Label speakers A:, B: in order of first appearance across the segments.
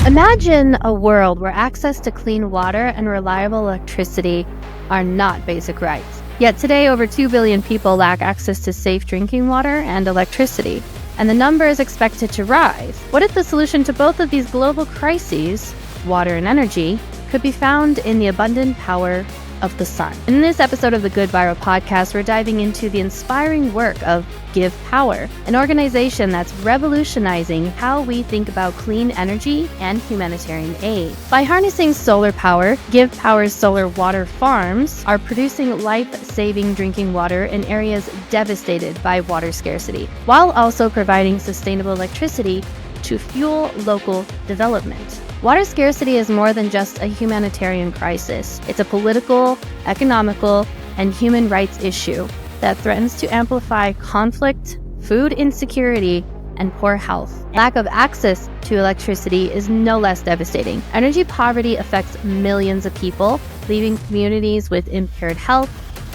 A: Imagine a world where access to clean water and reliable electricity are not basic rights. Yet today, over 2 billion people lack access to safe drinking water and electricity, and the number is expected to rise. What if the solution to both of these global crises, water and energy, could be found in the abundant power of the sun? In this episode of the Good Viral podcast, we're diving into the inspiring work of GivePower, an organization that's revolutionizing how we think about clean energy and humanitarian aid. By harnessing solar power, GivePower's solar water farms are producing life-saving drinking water in areas devastated by water scarcity, while also providing sustainable electricity to fuel local development. Water scarcity is more than just a humanitarian crisis. It's a political, economical, and human rights issue that threatens to amplify conflict, food insecurity, and poor health. Lack of access to electricity is no less devastating. Energy poverty affects millions of people, leaving communities with impaired health,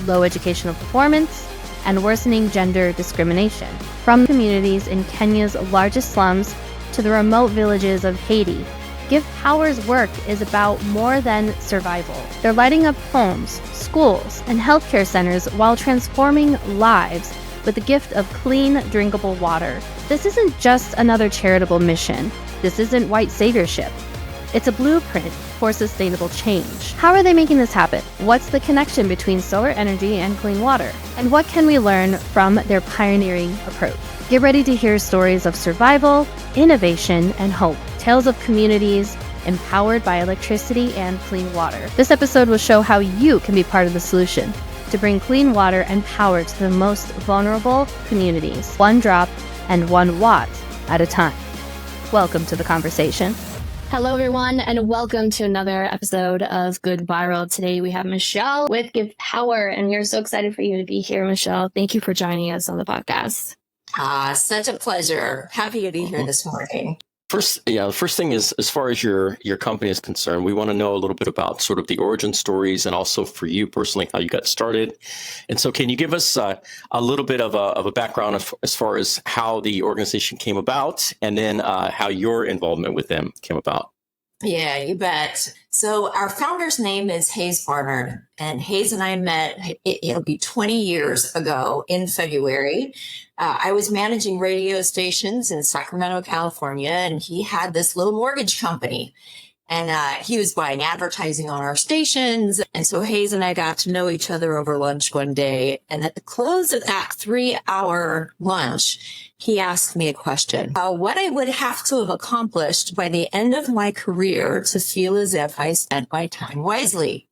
A: low educational performance, and worsening gender discrimination. From communities in Kenya's largest slums to the remote villages of Haiti, GivePower's work is about more than survival. They're lighting up homes, schools, and healthcare centers while transforming lives with the gift of clean, drinkable water. This isn't just another charitable mission. This isn't white saviorship. It's a blueprint for sustainable change. How are they making this happen? What's the connection between solar energy and clean water? And what can we learn from their pioneering approach? Get ready to hear stories of survival, innovation, and hope. Tales of communities empowered by electricity and clean water. This episode will show how you can be part of the solution to bring clean water and power to the most vulnerable communities, one drop and 1 watt at a time. Welcome to the conversation. Hello, everyone, and welcome to another episode of Good Viral. Today we have Michelle with GivePower, and we're so excited for you to be here, Michelle. Thank you for joining us on the podcast.
B: Such a pleasure. Happy to be here this morning.
C: The first thing is, as far as your company is concerned, we want to know a little bit about sort of the origin stories and also for you personally, how you got started. And so can you give us a little bit of a background as far as how the organization came about and then how your involvement with them came about?
B: Yeah, you bet. So our founder's name is Hayes Barnard, and Hayes and I met, it'll be 20 years ago in February. I was managing radio stations in Sacramento, California, and he had this little mortgage company. And he was buying advertising on our stations. And so Hayes and I got to know each other over lunch one day. And at the close of that 3-hour lunch, he asked me a question. What I would have to have accomplished by the end of my career to feel as if I spent my time wisely.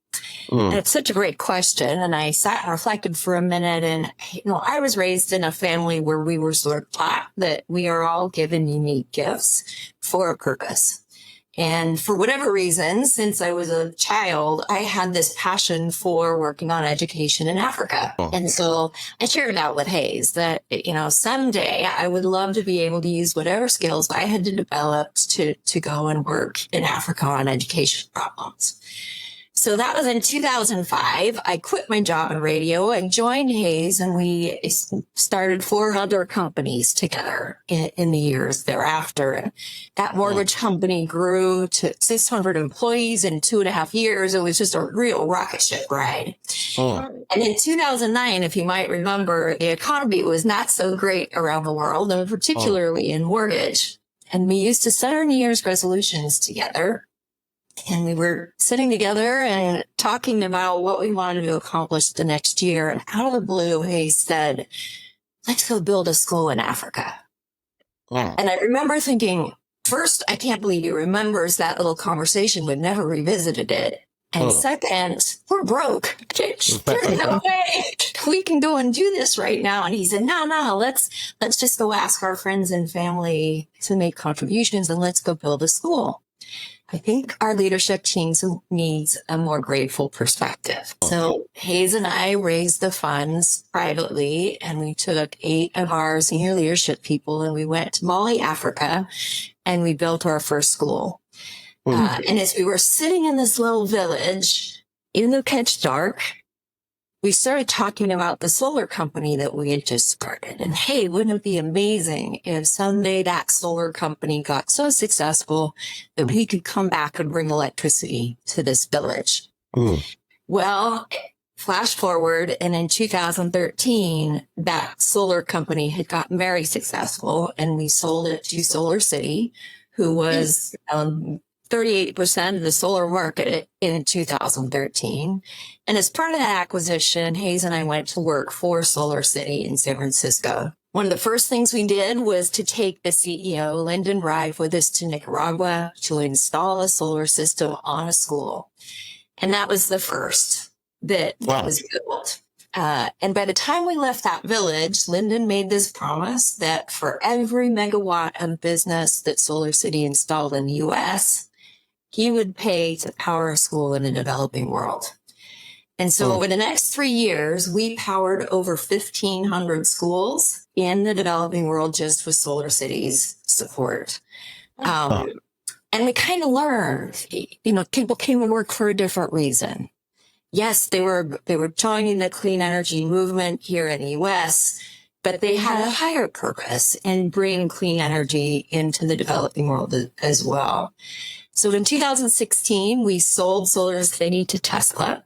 B: And it's such a great question. And I sat and reflected for a minute. And, I was raised in a family where we were sort of taught that we are all given unique gifts for a purpose. And for whatever reason, since I was a child, I had this passion for working on education in Africa. And so I shared it out with Hayes that, someday I would love to be able to use whatever skills I had developed to go and work in Africa on education problems. So that was in 2005. I quit my job in radio and joined Hayes, and we started 4 other companies together in the years thereafter. And that mortgage company grew to 600 employees in 2.5 years. It was just a real rocket ship ride. And in 2009, if you might remember, the economy was not so great around the world, and particularly in mortgage. And we used to set our New Year's resolutions together. And we were sitting together and talking about what we wanted to accomplish the next year. And out of the blue, he said, let's go build a school in Africa. And I remember thinking, first, I can't believe he remembers that little conversation. We'd never revisited it. And second, we're broke. There's no way we can go and do this right now. And he said, no, let's just go ask our friends and family to make contributions and let's go build a school. I think our leadership team needs a more grateful perspective. So Hayes and I raised the funds privately, and we took 8 of our senior leadership people and we went to Mali, Africa, and we built our first school. And as we were sitting in this little village in the pitch dark, we started talking about the solar company that we had just started. And hey, wouldn't it be amazing if someday that solar company got so successful that we could come back and bring electricity to this village?
C: Mm.
B: Well, flash forward, and in 2013, that solar company had gotten very successful, and we sold it to Solar City, who was 38% of the solar market in 2013. And as part of that acquisition, Hayes and I went to work for Solar City in San Francisco. One of the first things we did was to take the CEO, Lyndon Rive, with us to Nicaragua to install a solar system on a school. And that was the first that was built. And by the time we left that village, Lyndon made this promise that for every megawatt of business that Solar City installed in the US, he would pay to power a school in a developing world. And so over the next 3 years, we powered over 1,500 schools in the developing world just with Solar City's support. And we kind of learned, people came to work for a different reason. Yes, they were joining the clean energy movement here in the US, but they had a higher purpose in bringing clean energy into the developing world as well. So in 2016, we sold Solar City to Tesla,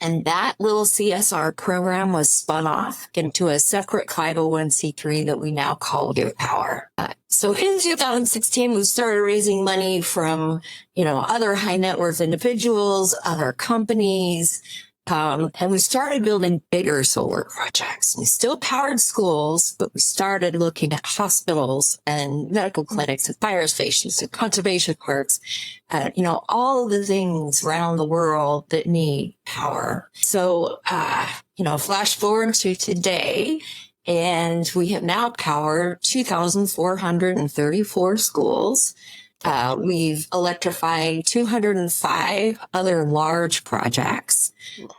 B: and that little CSR program was spun off into a separate 501c3 that we now call GivePower. So in 2016, we started raising money from, other high net worth individuals, other companies, and we started building bigger solar projects. We still powered schools, but we started looking at hospitals and medical clinics and fire stations and conservation parks, all of the things around the world that need power. So, flash forward to today, and we have now powered 2,434 schools. We've electrified 205 other large projects.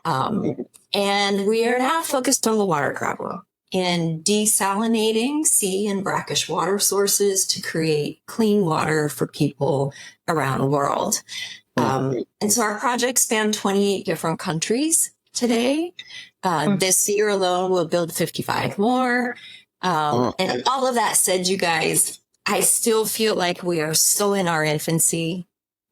B: And we are now focused on the water problem and desalinating sea and brackish water sources to create clean water for people around the world. And so our projects span 28 different countries today. This year alone, we'll build 55 more. And all of that said, you guys, I still feel like we are so in our infancy.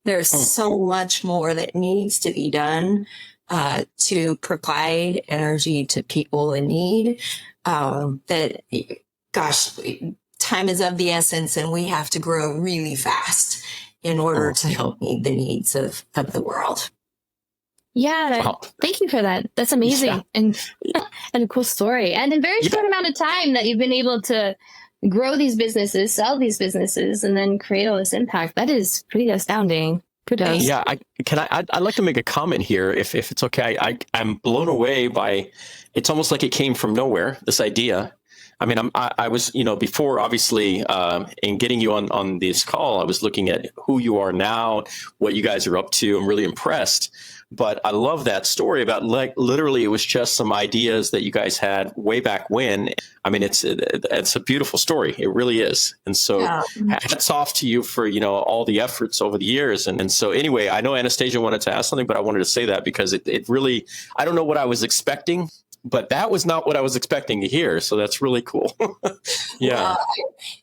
B: There's so much more that needs to be done to provide energy to people in need. That, time is of the essence, and we have to grow really fast in order to help meet the needs of the world.
A: Yeah, thank you for that. That's amazing and a cool story. And in a very short amount of time that you've been able to grow these businesses, sell these businesses, and then create all this impact. That is pretty astounding. Kudos.
C: Yeah, I'd like to make a comment here, if it's okay. I'm blown away by. It's almost like it came from nowhere. This idea. I mean, I was, before, obviously, in getting you on this call, I was looking at who you are now, what you guys are up to. I'm really impressed. But I love that story about literally it was just some ideas that you guys had way back when. I mean, it's a beautiful story. It really is. And so hats off to you for, all the efforts over the years. And so anyway, I know Anastasia wanted to ask something, but I wanted to say that because it really, I don't know what I was expecting, but that was not what I was expecting to hear. So that's really cool.
B: Well,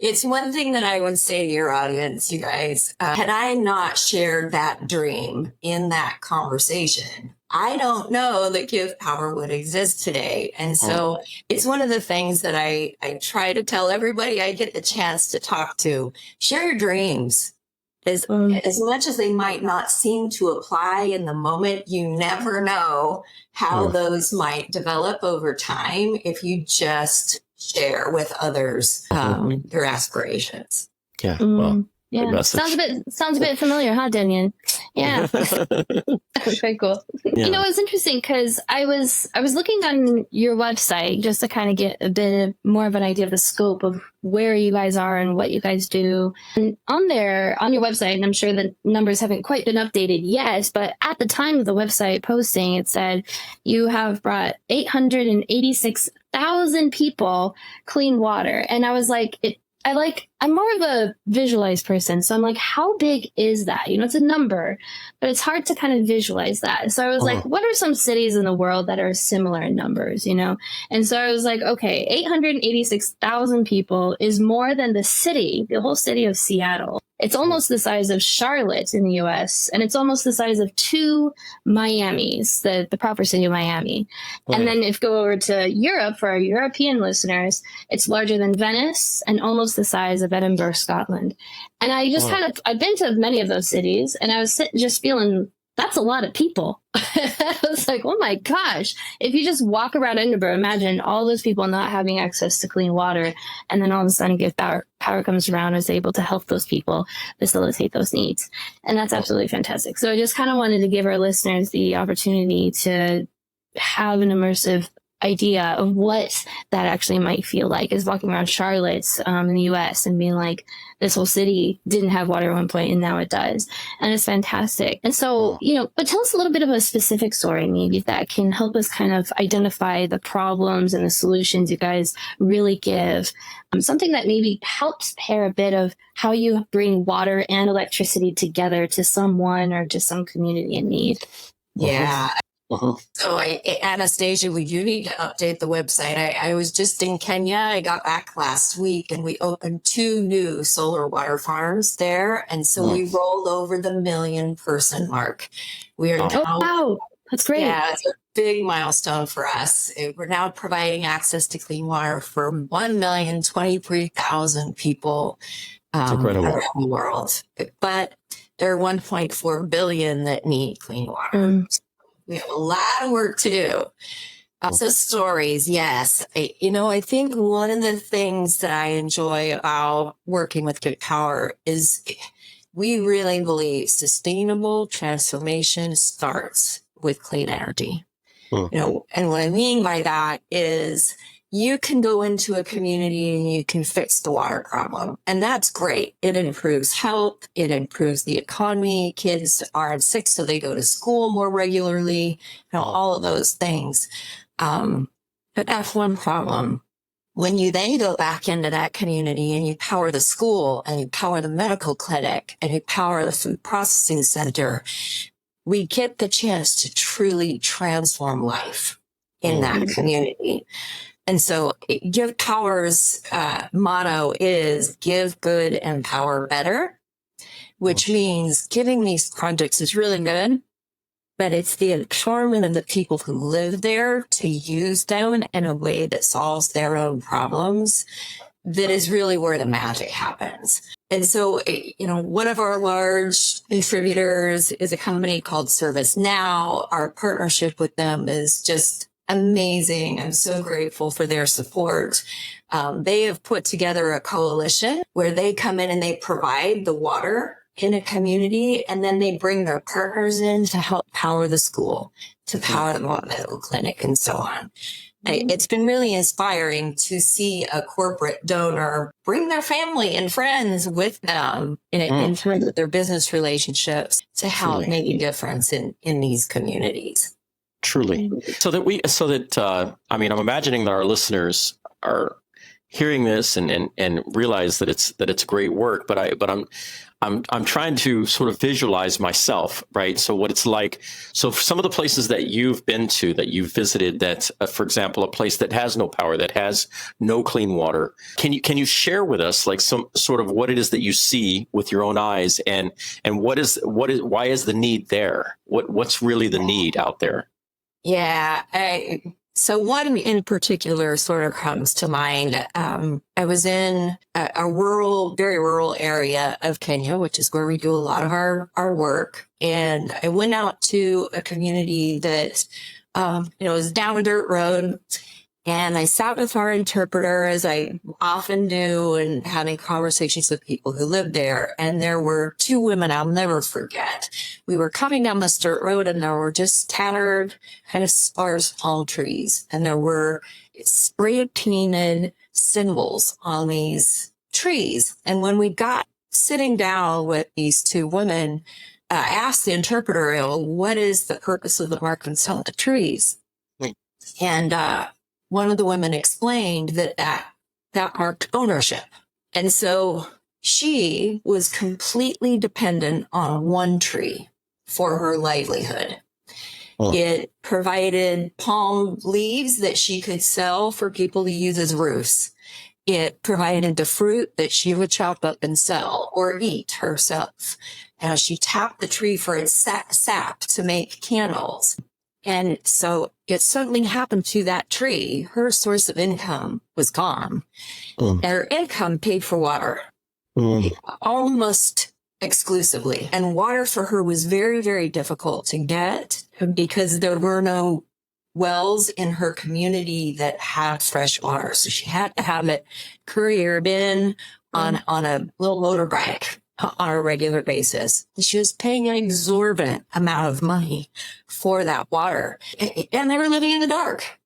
B: it's one thing that I would say to your audience, you guys, had I not shared that dream in that conversation, I don't know that GivePower would exist today. And so it's one of the things that I try to tell everybody I get the chance to talk to. Share your dreams. As much as they might not seem to apply in the moment, you never know how those might develop over time if you just share with others your aspirations.
C: Yeah. Well,
A: yeah. Sounds a bit familiar, huh, Daniel? Yeah. Very cool.
C: Yeah.
A: It's interesting because I was looking on your website just to kind of get a bit more of an idea of the scope of where you guys are and what you guys do. And on your website, and I'm sure the numbers haven't quite been updated yet, but at the time of the website posting, it said you have brought 886,000 people clean water. And I was like, I
D: I'm more of a visualized person. So I'm like, how big is that? It's a number, but it's hard to kind of visualize that. So I was like, what are some cities in the world that are similar in numbers, And so I was like, okay, 886,000 people is more than the whole city of Seattle. It's almost the size of Charlotte in the US, and it's almost the size of two Miamis, the proper city of Miami. And then if you go over to Europe, for our European listeners, it's larger than Venice and almost the size of Edinburgh, Scotland. And I just I've been to many of those cities, and I was just feeling that's a lot of people. I was like, oh my gosh, if you just walk around Edinburgh, imagine all those people not having access to clean water. And then all of a sudden, GivePower comes around and is able to help those people facilitate those needs. And that's absolutely fantastic. So I just kind of wanted to give our listeners the opportunity to have an immersive idea of what that actually might feel like, is walking around Charlotte in the US and being like, this whole city didn't have water at one point and now it does. And it's fantastic. And so, but tell us a little bit of a specific story maybe that can help us kind of identify the problems and the solutions you guys really give. Something that maybe helps pair a bit of how you bring water and electricity together to someone or to some community in need.
B: Yeah. So Anastasia, we do need to update the website. I was just in Kenya. I got back last week and we opened 2 new solar water farms there. And so we rolled over the 1 million person mark. We are now,
D: wow, that's great.
B: Yeah, it's a big milestone for us. We're now providing access to clean water for 1,023,000 people around the world. But there are 1.4 billion that need clean water. We have a lot of work to do. So stories, yes. I think one of the things that I enjoy about working with GivePower is we really believe sustainable transformation starts with clean energy. And what I mean by that is you can go into a community and you can fix the water problem. And that's great. It improves health. It improves the economy. Kids aren't sick, so they go to school more regularly, all of those things. But that's one problem. When you then go back into that community and you power the school and you power the medical clinic and you power the food processing center, we get the chance to truly transform life in that community. And so GivePower's motto is give good and power better, which means giving these projects is really good, but it's the empowerment of the people who live there to use them in a way that solves their own problems that is really where the magic happens. And so, one of our large distributors is a company called ServiceNow. Our partnership with them is just amazing. I'm so grateful for their support. They have put together a coalition where they come in and they provide the water in a community, and then they bring their partners in to help power the school, to power the medical clinic, and so on. It's been really inspiring to see a corporate donor bring their family and friends with them in terms of their business relationships to help make a difference in these communities.
C: Truly. I'm imagining that our listeners are hearing this and realize that it's great work, but I'm trying to sort of visualize myself, right? So what it's like. So for some of the places that you've been to, that you've visited, that, for example, a place that has no power, that has no clean water, can you share with us like some sort of what it is that you see with your own eyes, and why is the need there? What's really the need out there?
B: Yeah. So one in particular sort of comes to mind. I was in a very rural area of Kenya, which is where we do a lot of our work. And I went out to a community that, was down a dirt road. And I sat with our interpreter, as I often do, and having conversations with people who live there. And there were 2 women I'll never forget. We were coming down this dirt road, and there were just tattered, kind of sparse palm trees. And there were spray painted symbols on these trees. And when we got sitting down with these 2 women, I asked the interpreter, what is the purpose of the markings on the trees? And one of the women explained that marked ownership. And so she was completely dependent on one tree for her livelihood. It provided palm leaves that she could sell for people to use as roofs. It provided the fruit that she would chop up and sell or eat herself. And she tapped the tree for its sap to make candles. And so it suddenly happened to that tree. Her source of income was gone. And her income paid for water almost exclusively. And water for her was very, very difficult to get because there were no wells in her community that had fresh water. So she had to have it couriered in on a little motorbike on a regular basis. She was paying an exorbitant amount of money for that water. And they were living in the dark.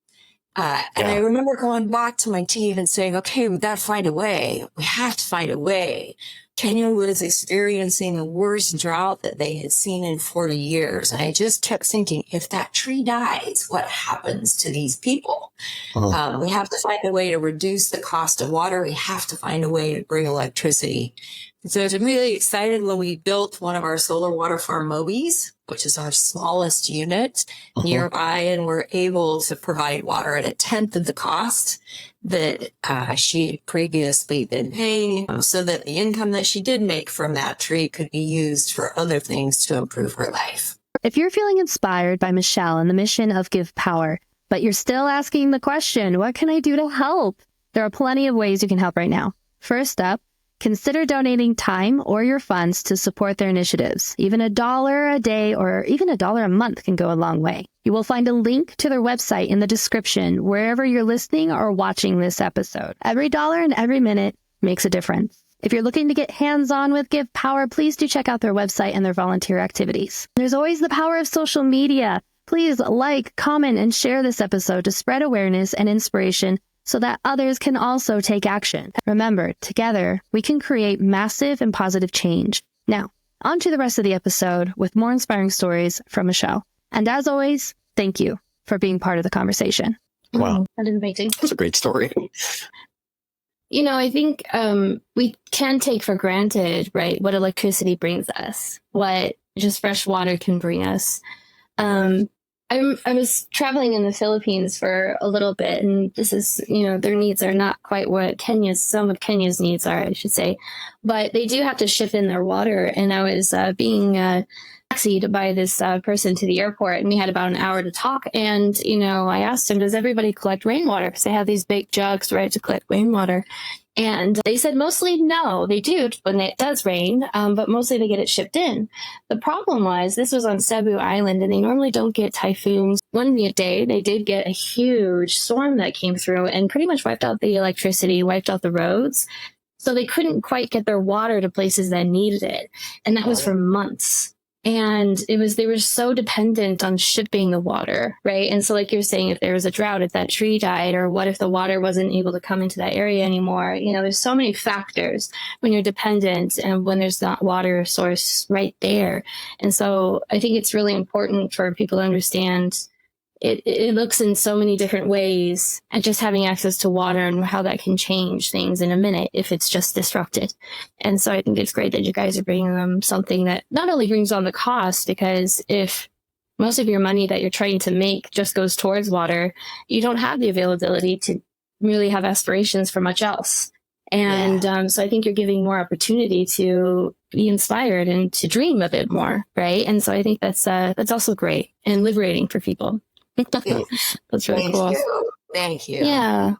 B: And I remember going back to my team and saying, okay, we've got to find a way. We have to find a way. Kenya was experiencing the worst drought that they had seen in 40 years. And I just kept thinking, if that tree dies, what happens to these people? We have to find a way to reduce the cost of water. We have to find a way to bring electricity. And so I was really excited when we built one of our solar water farm Mobies, which is our smallest unit nearby, and we're able to provide water at 1/10 of the cost that she had previously been paying, so that the income that she did make from that tree could be used for other things to improve her life.
A: If you're feeling inspired by Michelle and the mission of GivePower, but you're still asking the question, what can I do to help? There are plenty of ways you can help right now. First up, consider donating time or your funds to support their initiatives. Even $1 a day or even $1 a month can go a long way. You will find a link to their website in the description wherever you're listening or watching this episode. Every dollar and every minute makes a difference. If you're looking to get hands-on with GivePower, please do check out their website and their volunteer activities. There's always the power of social media. Please like, comment, and share this episode to spread awareness and inspiration so that others can also take action. Remember, together, we can create massive and positive change. Now, on to the rest of the episode with more inspiring stories from Michelle. And as always, thank you for being part of the conversation.
C: Wow.
D: That is amazing.
C: That's a great story.
D: You know, I think we can take for granted, right, what electricity brings us, what just fresh water can bring us. I was traveling in the Philippines for a little bit, and this is, you know, their needs are not quite what some of Kenya's needs are, I should say, but they do have to ship in their water. And I was being taxied by this person to the airport, and we had about an hour to talk. And, you know, I asked him, does everybody collect rainwater? Because they have these big jugs, right, to collect rainwater. And they said mostly no, they do when it does rain, but mostly they get it shipped in. The problem was this was on Cebu Island, and they normally don't get typhoons. One day they did get a huge storm that came through and pretty much wiped out the electricity, wiped out the roads. So they couldn't quite get their water to places that needed it. And that was for months. And they were so dependent on shipping the water, right? And so like you're saying, if there was a drought, if that tree died, or what if the water wasn't able to come into that area anymore? You know, there's so many factors when you're dependent and when there's not water source right there. And so I think it's really important for people to understand it looks in so many different ways, and just having access to water and how that can change things in a minute if it's just disrupted. And so I think it's great that you guys are bringing them something that not only brings on the cost, because if most of your money that you're trying to make just goes towards water, you don't have the availability to really have aspirations for much else. And so I think you're giving more opportunity to be inspired and to dream a bit more, right? And so I think that's also great and liberating for people. That's really cool.
B: Thank you.
D: Yeah.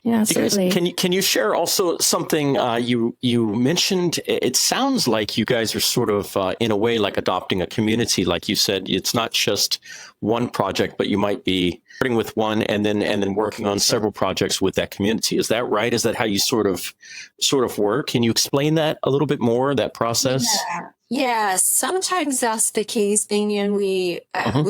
D: Yeah, certainly.
C: Can you share also something you mentioned? It sounds like you guys are sort of in a way like adopting a community. Like you said, it's not just one project, but you might be starting with one and then working on several projects with that community. Is that right? Is that how you sort of work? Can you explain that a little bit more, that process?
B: Yeah, sometimes that's the case, and we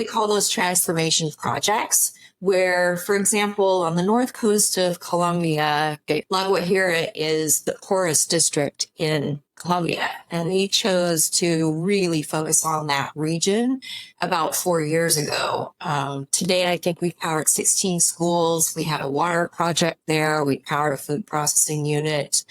B: call those transformation projects, where, for example, on the north coast of Colombia, La Guajira is the poorest district in Columbia, and we chose to really focus on that region about 4 years ago. Today, I think we've powered 16 schools. We have a water project there. We powered a food processing unit.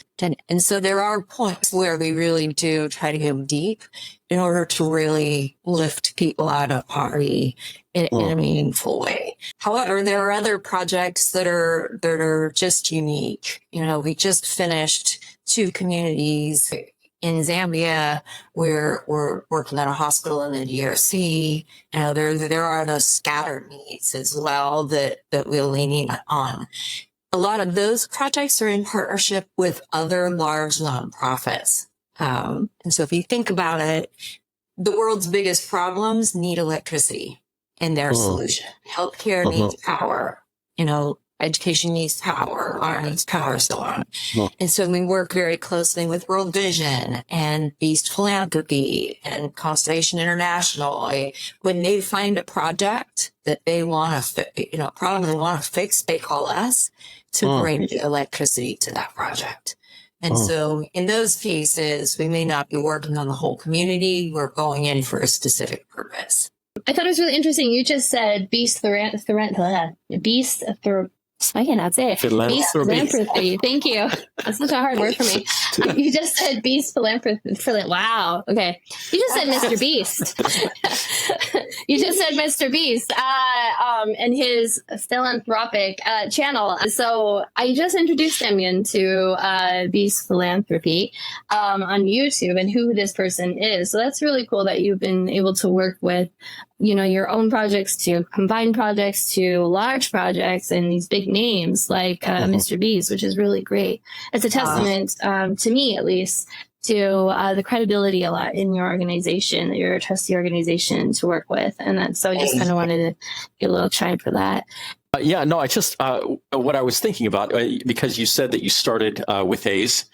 B: And so there are points where we really do try to go deep in order to really lift people out of poverty in a meaningful way. However, there are other projects that are just unique. We just finished 2 communities in Zambia. We're working at a hospital in the DRC. There are those scattered needs as well that we're leaning on. A lot of those projects are in partnership with other large nonprofits. And so if you think about it, the world's biggest problems need electricity and their solution. Healthcare needs power. Education needs power, art needs power, so on. And so we work very closely with World Vision and Beast Philanthropy and Constellation International. When they find a project that they want to, problem they want to fix, they call us to bring electricity to that project. And so in those cases, we may not be working on the whole community. We're going in for a specific purpose.
D: I thought it was really interesting. You just said I cannot say it. Beast philanthropy. Thank you. That's such a hard word for me. You just said beast philanthropy. Wow. Okay. You just said Mr. Beast. You just said Mr. Beast and his philanthropic channel. So I just introduced Damien to Beast Philanthropy on YouTube and who this person is. So that's really cool that you've been able to work with your own projects to combined projects to large projects and these big names like Mr. Beast, which is really great. It's a testament to me, at least, to the credibility a lot in your organization, that you're a trusty organization to work with. And so I just kind of wanted to get a little shine for that.
C: I just, what I was thinking about, because you said that you started with Hayes,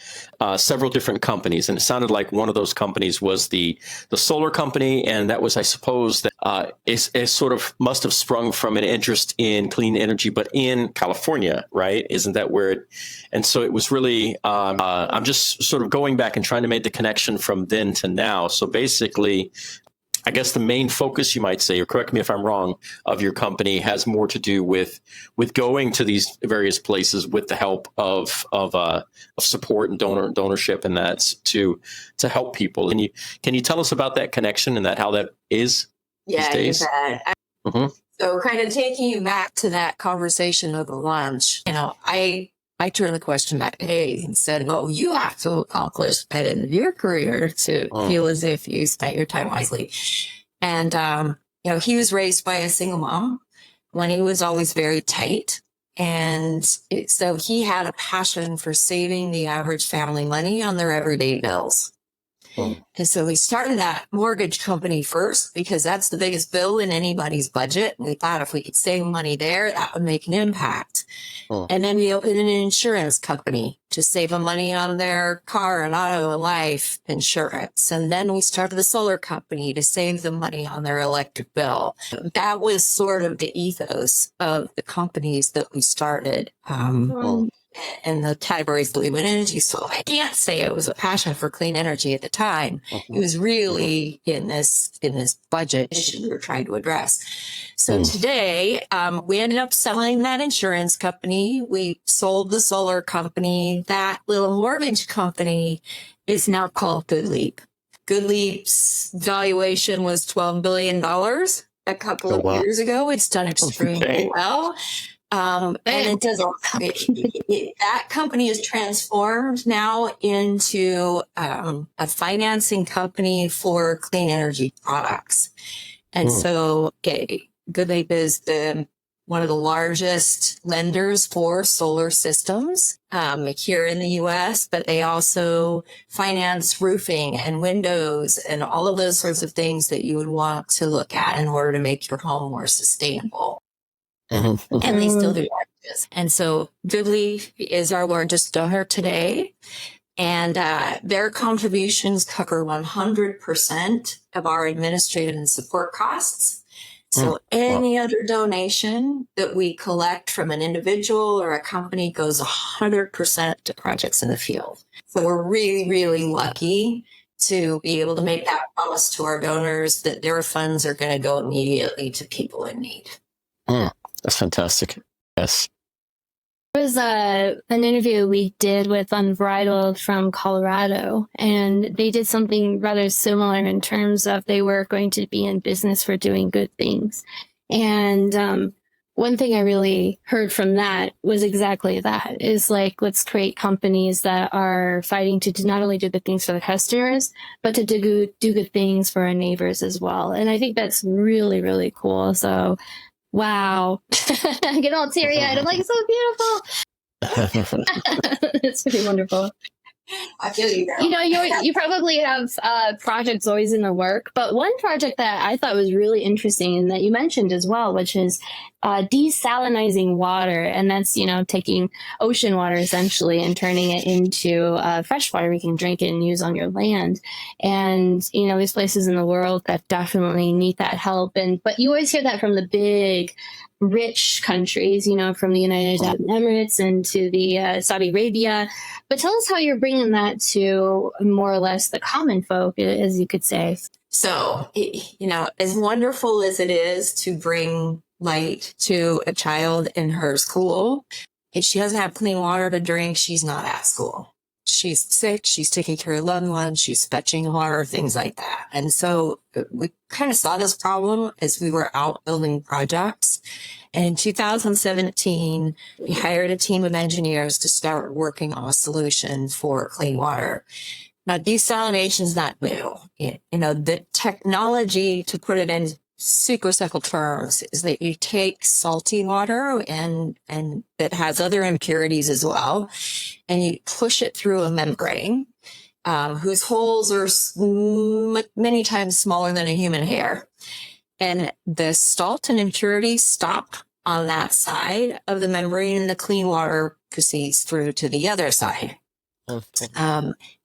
C: several different companies, and it sounded like one of those companies was the solar company, and that was, I suppose, that it sort of must have sprung from an interest in clean energy, but in California, right? Isn't that where it, and so it was really, I'm just sort of going back and trying to make the connection from then to now. So basically, I guess the main focus, you might say, or correct me if I'm wrong, of your company has more to do with going to these various places with the help of support and donorship, and that's to help people. And can you tell us about that connection and how that is these days?
B: Yeah, So kind of taking you back to that conversation of the lunch, I turned the question back to Hayes and said, well, you have to accomplish that in your career to feel as if you spent your time wisely. And, he was raised by a single mom when he was always very tight. And so he had a passion for saving the average family money on their everyday bills. And so we started that mortgage company first because that's the biggest bill in anybody's budget. And we thought if we could save money there, that would make an impact. And then we opened an insurance company to save them money on their car and auto and life insurance. And then we started the solar company to save them money on their electric bill. That was sort of the ethos of the companies that we started. And the categories that we went into. So I can't say it was a passion for clean energy at the time. It was really in this budget issue we were trying to address. So today, we ended up selling that insurance company. We sold the solar company. That little mortgage company is now called Good Leap. Good Leap's valuation was $12 billion a couple of years ago. It's done extremely well. And it does. That company is transformed now into a financing company for clean energy products. And so, Good Leap is one of the largest lenders for solar systems here in the U.S., but they also finance roofing and windows and all of those sorts of things that you would want to look at in order to make your home more sustainable. And they still do mortgages. And so Good Leap is our largest donor today. And their contributions cover 100% of our administrative and support costs. So any other donation that we collect from an individual or a company goes 100% to projects in the field. So we're really, really lucky to be able to make that promise to our donors that their funds are going to go immediately to people in need.
C: That's fantastic. Yes.
D: There was an interview we did with Unbridled from Colorado, and they did something rather similar in terms of they were going to be in business for doing good things. And one thing I really heard from that was exactly that, is like, let's create companies that are fighting to not only do good things for the customers, but to do good things for our neighbors as well. And I think that's really, really cool. So wow. I get all teary-eyed. I'm like, it's so beautiful. It's pretty wonderful.
B: I feel you, girl.
D: You know, you probably have projects always in the work, but one project that I thought was really interesting and that you mentioned as well, which is desalinating water. And that's, you know, taking ocean water essentially and turning it into fresh water we can drink and use on your land. And, you know, there's places in the world that definitely need that help. But you always hear that from the big rich countries, you know, from the United Arab Emirates and to the Saudi Arabia. But tell us how you're bringing that to more or less the common folk, as you could say.
B: So, you know, as wonderful as it is to bring light to a child in her school, if she doesn't have clean water to drink, she's not at school. She's sick, she's taking care of loved ones, she's fetching water, things like that. And so we kind of saw this problem as we were out building projects. And in 2017, we hired a team of engineers to start working on a solution for clean water. Now, desalination is not new. You know, the technology, to put it in super simple terms, is that you take salty water and that has other impurities as well, and you push it through a membrane whose holes are many times smaller than a human hair. And the salt and impurities stop on that side of the membrane, and the clean water proceeds through to the other side. Okay.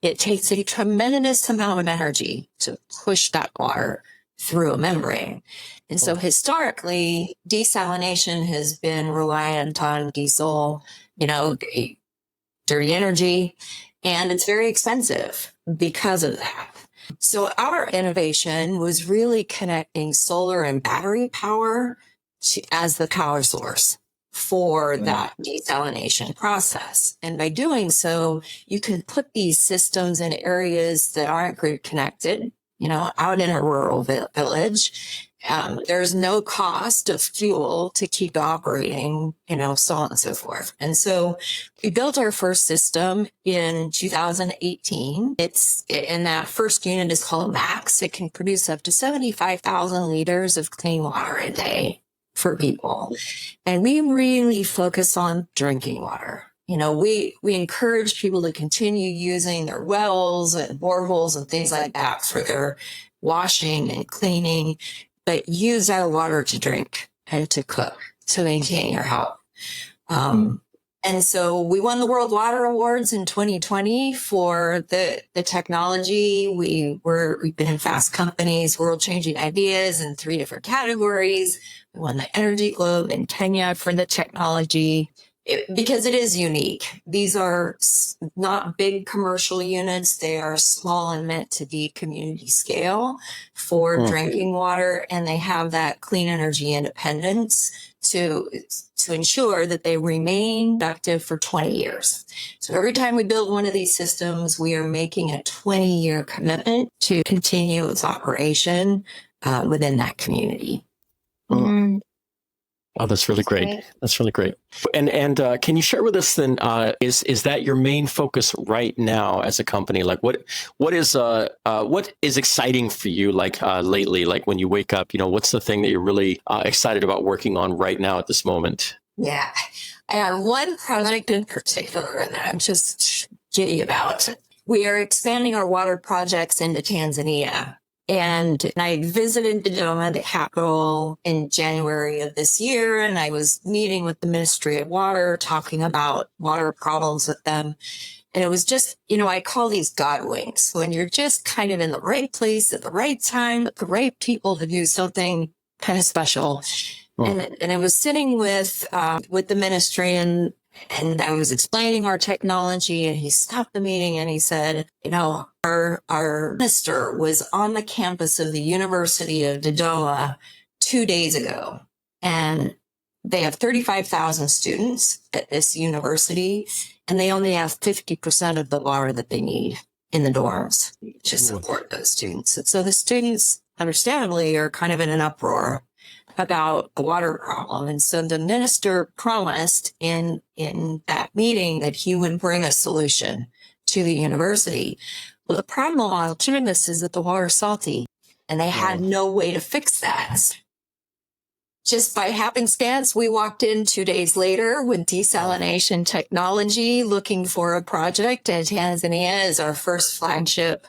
B: It takes a tremendous amount of energy to push that water through a membrane. And so historically, desalination has been reliant on diesel, you know, dirty energy, and it's very expensive because of that. So our innovation was really connecting solar and battery power as the power source for that desalination process. And by doing so, you can put these systems in areas that aren't grid connected, you know, out in a rural village. There's no cost of fuel to keep operating, you know, so on and so forth. And so we built our first system in 2018. And that first unit is called Max. It can produce up to 75,000 liters of clean water a day for people. And we really focus on drinking water. You know, we encourage people to continue using their wells and boreholes and things like that for their washing and cleaning, but use that water to drink and to cook, to maintain your health. And so we won the World Water Awards in 2020 for the technology. We've been in Fast Company's world-changing ideas in 3 different categories. We won the Energy Globe in Kenya for the technology. Because it is unique. These are not big commercial units. They are small and meant to be community scale for drinking water. And they have that clean energy independence to ensure that they remain productive for 20 years. So every time we build one of these systems, we are making a 20-year commitment to continue its operation within that community.
C: Oh, that's really great. That's really great. And can you share with us then? Is that your main focus right now as a company? Like, what is exciting for you? Like lately, like when you wake up, you know, what's the thing that you're really excited about working on right now at this moment?
B: Yeah, I have one project in particular that I'm just giddy about. We are expanding our water projects into Tanzania. And I visited Dodoma, the capital, in January of this year, and I was meeting with the Ministry of Water, talking about water problems with them. And it was just, you know, I call these God winks, when you're just kind of in the right place at the right time with the right people to do something kind of special. And I was sitting with the ministry, and I was explaining our technology, and he stopped the meeting and he said, our minister was on the campus of the University of Dodoma 2 days ago, and they have 35,000 students at this university, and they only have 50% of the water that they need in the dorms to support those students. And so the students, understandably, are kind of in an uproar about the water problem. And so the minister promised in that meeting that he would bring a solution to the university. Well, the problem while doing this is that the water is salty, and they had no way to fix that. Just by happenstance, we walked in 2 days later with desalination technology looking for a project, and Tanzania is our first flagship,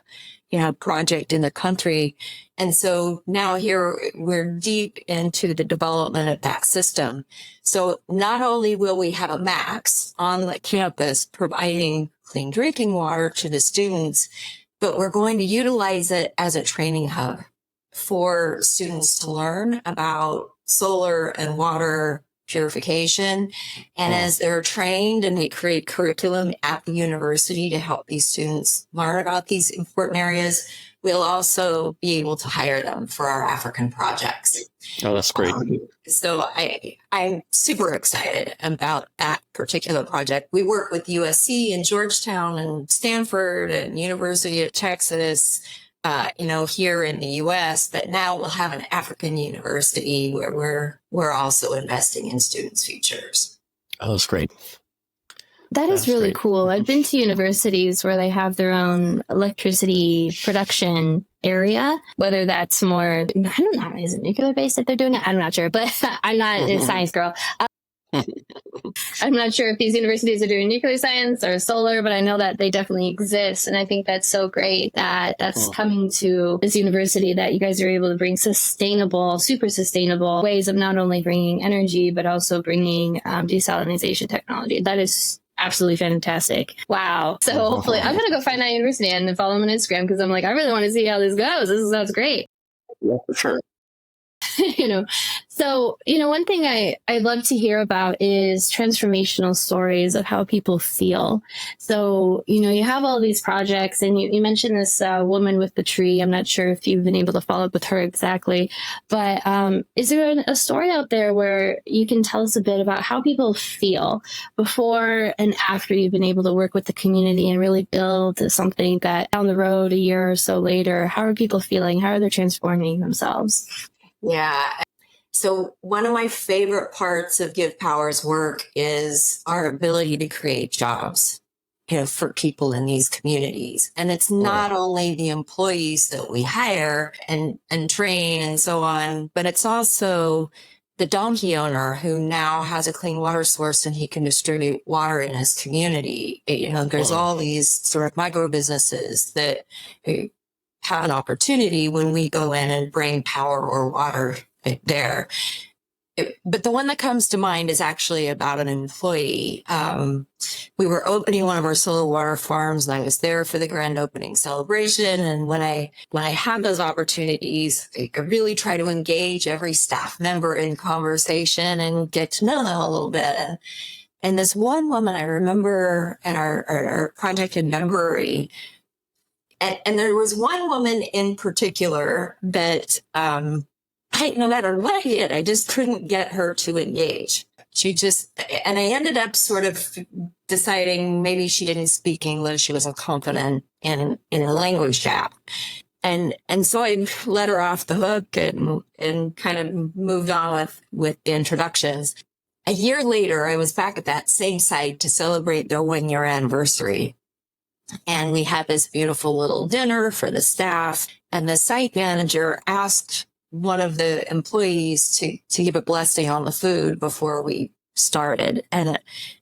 B: project in the country. And so now here we're deep into the development of that system. So not only will we have a max on the campus providing clean drinking water to the students, but we're going to utilize it as a training hub for students to learn about solar and water purification. And as they're trained, and we create curriculum at the university to help these students learn about these important areas, we'll also be able to hire them for our African projects.
C: Oh, that's great.
B: So I'm super excited about that particular project. We work with USC and Georgetown and Stanford and University of Texas, here in the U.S., but now we'll have an African university where we're also investing in students' futures.
C: Oh, that's great.
D: That's really cool. I've been to universities where they have their own electricity production area, whether that's more, I don't know, is it nuclear based that they're doing it? I'm not sure, but I'm not a science girl. I'm not sure if these universities are doing nuclear science or solar, but I know that they definitely exist. And I think that's so great that that's coming to this university, that you guys are able to bring sustainable, super sustainable ways of not only bringing energy, but also bringing desalination technology. That is absolutely fantastic. Wow. So hopefully I'm going to go find that university and follow them on Instagram, because I'm like, I really want to see how this goes. This sounds great.
C: Yeah, for sure.
D: So, one thing I love to hear about is transformational stories of how people feel. So, you have all these projects, and you mentioned this woman with the tree. I'm not sure if you've been able to follow up with her exactly, but is there a story out there where you can tell us a bit about how people feel before and after you've been able to work with the community and really build something that down the road, a year or so later, how are people feeling? How are they transforming themselves?
B: Yeah. So one of my favorite parts of GivePower's work is our ability to create jobs, for people in these communities. And it's not only the employees that we hire and train and so on, but it's also the donkey owner who now has a clean water source and he can distribute water in his community. There's all these sort of micro businesses that have an opportunity when we go in and bring power or water there. But the one that comes to mind is actually about an employee. We were opening one of our solar water farms, and I was there for the grand opening celebration. And when I have those opportunities, I really try to engage every staff member in conversation and get to know them a little bit. And this one woman I remember at our project in Dunbury, and there was one woman in particular that, no matter what I did, I just couldn't get her to engage. And I ended up sort of deciding maybe she didn't speak English. She wasn't confident in a language gap. And so I let her off the hook and kind of moved on with the introductions. A year later, I was back at that same site to celebrate their 1-year anniversary. And we had this beautiful little dinner for the staff, and the site manager asked one of the employees to give a blessing on the food before we started. And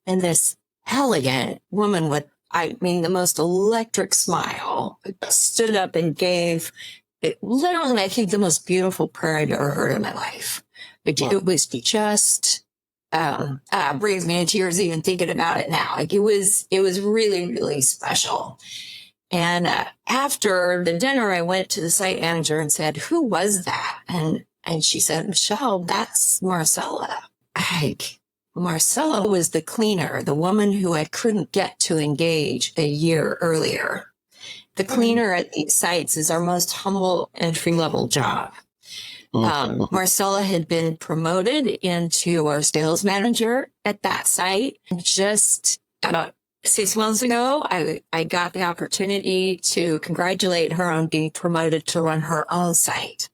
B: this elegant woman with, the most electric smile stood up and gave it, literally, I think, the most beautiful prayer I've ever heard in my life. It was just brings me to tears even thinking about it now. It was really, really special. And after the dinner, I went to the site manager and said, "Who was that?" And And she said, Michelle, that's Marcella. Marcella was the cleaner, the woman who I couldn't get to engage a year earlier. The cleaner at these sites is our most humble entry-level job. Marcella had been promoted into our sales manager at that site. Just about 6 months ago, I got the opportunity to congratulate her on being promoted to run her own site.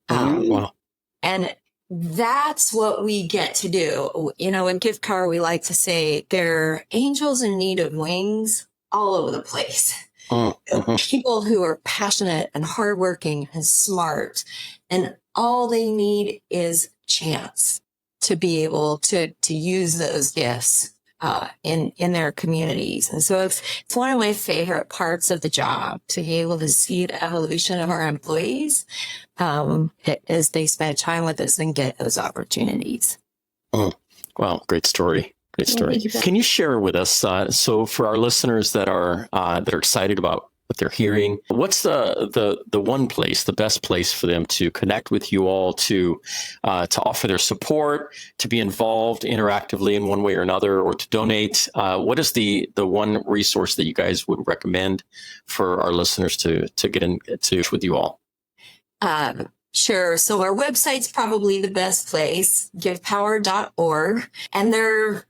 C: Wow.
B: And that's what we get to do. You know, in GivePower, we like to say there are angels in need of wings all over the place. People who are passionate and hardworking and smart, and all they need is a chance to be able to use those gifts in their communities. And so it's one of my favorite parts of the job, to be able to see the evolution of our employees as they spend time with us and get those opportunities.
C: Wow, great story. Great story. Can you share with us, so for our listeners that are excited about what they're hearing, what's the one place, the best place for them to connect with you all, to offer their support, to be involved interactively in one way or another, or to donate? What is the one resource that you guys would recommend for our listeners to get in touch with you all?
B: Sure. So our website's probably the best place, givepower.org. And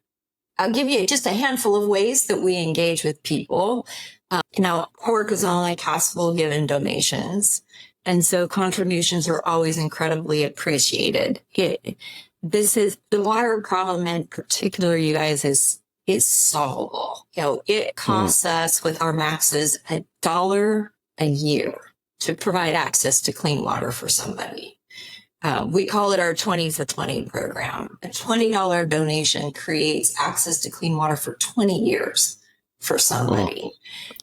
B: I'll give you just a handful of ways that we engage with people. Our work is only possible given donations. And so contributions are always incredibly appreciated. This is the water problem in particular, you guys, is solvable. You know, it costs us with our maxes $1 a year to provide access to clean water for somebody. We call it our 20 for 20 program. A $20 donation creates access to clean water for 20 years for somebody.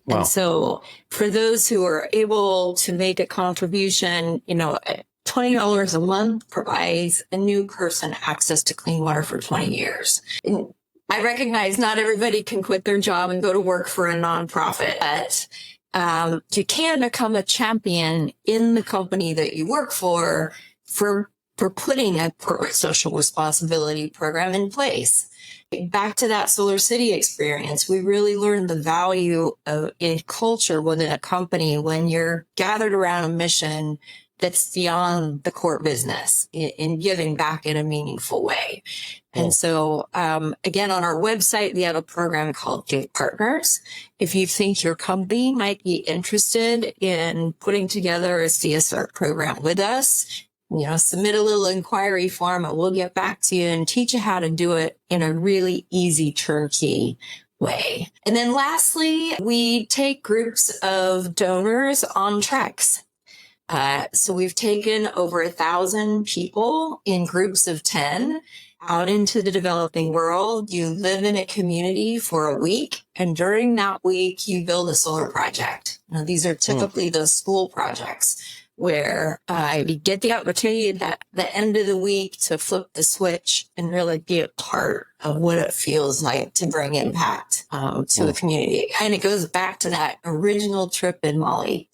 C: Wow.
B: And so for those who are able to make a contribution, you know, $20 a month provides a new person access to clean water for 20 years. And I recognize not everybody can quit their job and go to work for a nonprofit, but you can become a champion in the company that you work for putting a corporate social responsibility program in place. Back to that Solar City experience, we really learned the value of in culture within a company when you're gathered around a mission that's beyond the core business in giving back in a meaningful way. And so, again, on our website, we have a program called Give Partners. If you think your company might be interested in putting together a CSR program with us, you know, submit a little inquiry form and we'll get back to you and teach you how to do it in a really easy, turnkey way. And then lastly, we take groups of donors on treks. So we've taken over 1,000 people in groups of 10 out into the developing world. You live in a community for a week, and during that week, you build a solar project. Now, these are typically those school projects where you get the opportunity at the end of the week to flip the switch and really be a part of what it feels like to bring impact to the community. And it goes back to that original trip in Mali.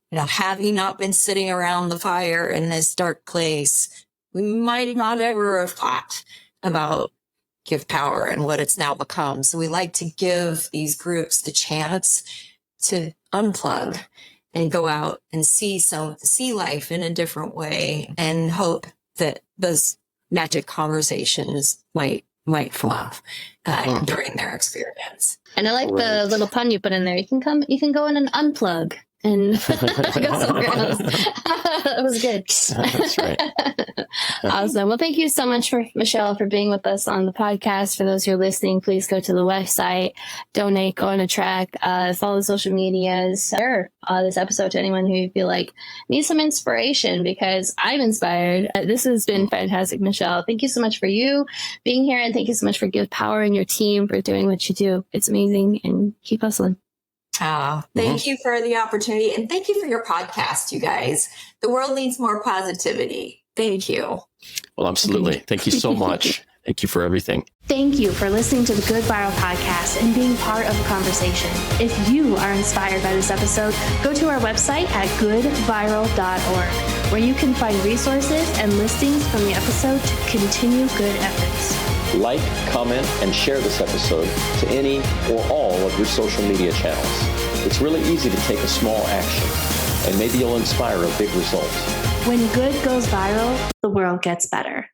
B: You know, had we not been sitting around the fire in this dark place, we might not ever have thought about GivePower and what it's now become. So we like to give these groups the chance to unplug and go out and see life in a different way, and hope that those magic conversations might flow during their experience.
D: And I like the little pun you put in there. You can go in and unplug and go somewhere else. That was good.
C: That's right.
D: Awesome. Well, thank you so much, Michelle, for being with us on the podcast. For those who are listening, please go to the website, donate, go on a track, follow the social medias, share this episode to anyone who you feel like needs some inspiration, because I'm inspired. This has been fantastic, Michelle. Thank you so much for you being here, and thank you so much for GivePower and your team for doing what you do. It's amazing, and keep hustling.
B: Thank you for the opportunity, and thank you for your podcast, you guys. The world needs more positivity. Thank you.
C: Well, absolutely. Thank you so much. Thank you for everything.
A: Thank you for listening to the Good Viral Podcast and being part of the conversation. If you are inspired by this episode, go to our website at goodviral.org.
D: where you can find resources and listings from the episode to continue good efforts.
C: Like, comment, and share this episode to any or all of your social media channels. It's really easy to take a small action, and maybe you'll inspire a big result.
D: When good goes viral, the world gets better.